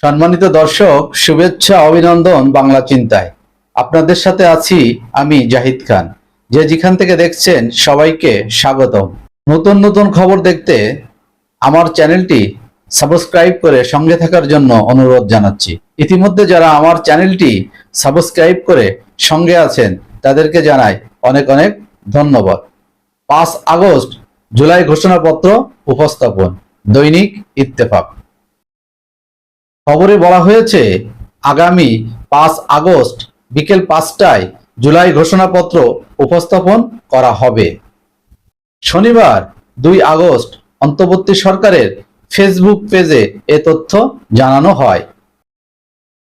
সম্মানিত দর্শক, শুভেচ্ছা অভিনন্দন বাংলা চিন্তায়। আপনাদের সাথে আছি আমি জাহিদ খান। যে যেখান থেকে দেখছেন সবাইকে স্বাগতম। নতুন নতুন খবর দেখতে আমার চ্যানেলটি সাবস্ক্রাইব করে সঙ্গে থাকার জন্য অনুরোধ জানাচ্ছি। ইতিমধ্যে যারা আমার চ্যানেলটি সাবস্ক্রাইব করে সঙ্গে আছেন তাদেরকে জানাই অনেক অনেক ধন্যবাদ। 5 আগস্ট জুলাই ঘোষণাপত্র উপস্থাপন, দৈনিক ইত্তেফাক। খবরে বলা হয়েছে আগামী 5 আগস্ট বিকেল 5টায় জুলাই ঘোষণাপত্র উপস্থাপন করা হবে। শনিবার 2 আগস্ট অন্তর্বর্তী সরকারের ফেসবুক পেজে এ তথ্য জানানো হয়।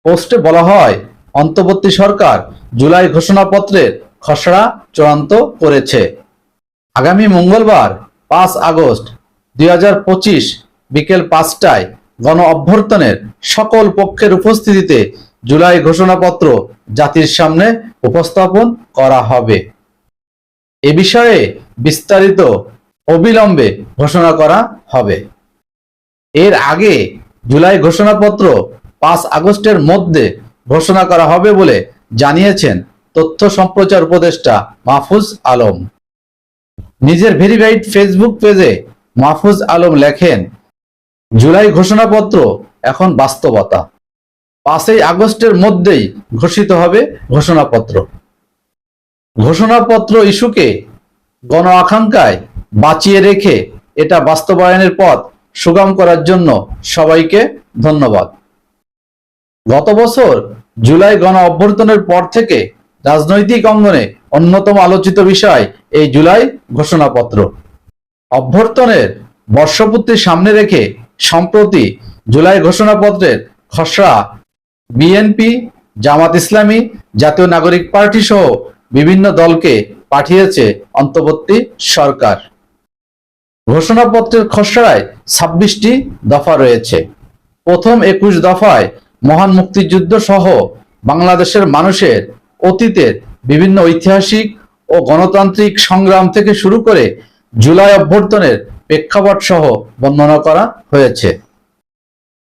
পোস্টে বলা হয়, অন্তর্বর্তী সরকার জুলাই ঘোষণাপত্রের খসড়া চূড়ান্ত করেছে। আগামী মঙ্গলবার 5 আগস্ট 2025 বিকেল 5টায় গণ অভ্যর্থনের সকল পক্ষের উপস্থিতিতে জুলাই ঘোষণাপত্র জাতির সামনে উপস্থাপন করা হবে। এ বিষয়ে বিস্তারিত অবিলম্বে ঘোষণা করা হবে। এর আগে জুলাই ঘোষণাপত্র 5 আগস্টের মধ্যে ঘোষণা করা হবে বলে জানিয়েছেন তথ্য সম্প্রচার উপদেষ্টা মাহফুজ আলম। নিজের ভেরিফাইড ফেসবুক পেজে মাহফুজ আলম লেখেন, জুলাই ঘোষণাপত্র এখন বাস্তবতা। 5 আগস্টের মধ্যেই ঘোষিত হবে ঘোষণাপত্র। ঘোষণাপত্র ইস্যুকে গণ আকাঙ্ক্ষায় বাঁচিয়ে রেখে এটা বাস্তবায়নের পথ সুগম করার জন্য সবাইকে ধন্যবাদ। গত বছর জুলাই গণ অভ্যর্থনের পর থেকে রাজনৈতিক অঙ্গনে অন্যতম আলোচিত বিষয় এই জুলাই ঘোষণাপত্র। অভ্যর্থনের বর্ষপূর্তি সামনে রেখে সম্প্রতি জুলাই ঘোষণাপত্রের খসড়া বিএনপি, জামাত ইসলামী, জাতীয় নাগরিক পার্টি সহ বিভিন্ন দলকে পাঠিয়েছে অন্তর্বর্তী সরকার। ঘোষণাপত্রের খসড়ায় 26টি দফা রয়েছে। প্রথম 21 দফায় মহান মুক্তিযুদ্ধ সহ বাংলাদেশের মানুষের অতীতের বিভিন্ন ঐতিহাসিক ও গণতান্ত্রিক সংগ্রাম থেকে শুরু করে জুলাই অভ্যর্থনের প্রেক্ষাপট সহ বর্ণনা করা হয়েছে।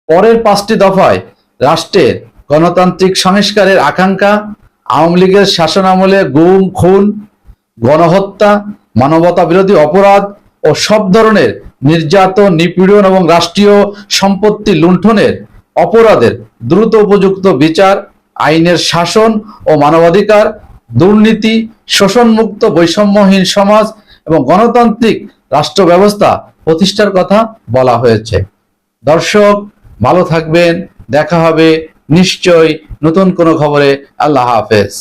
পরের 5টি দফায় রাষ্ট্রের গণতান্ত্রিক সংস্কারের আকাঙ্ক্ষা, আওয়ামী লীগের শাসনামলে গুম, খুন, গণহত্যা, মানবতা বিরোধী অপরাধ ও সব ধরনের নির্যাতন, নিপীড়ন এবং রাষ্ট্রীয় সম্পত্তি লুণ্ঠনের অপরাধের দ্রুত উপযুক্ত বিচার, আইনের শাসন ও মানবাধিকার, দুর্নীতি, শোষণমুক্ত বৈষম্যহীন সমাজ এবং গণতান্ত্রিক রাষ্ট্র ব্যবস্থা প্রতিষ্ঠার কথা বলা হয়েছে। দর্শক, ভালো থাকবেন। দেখা হবে নিশ্চয়ই নতুন কোনো খবরে। আল্লাহ হাফেজ।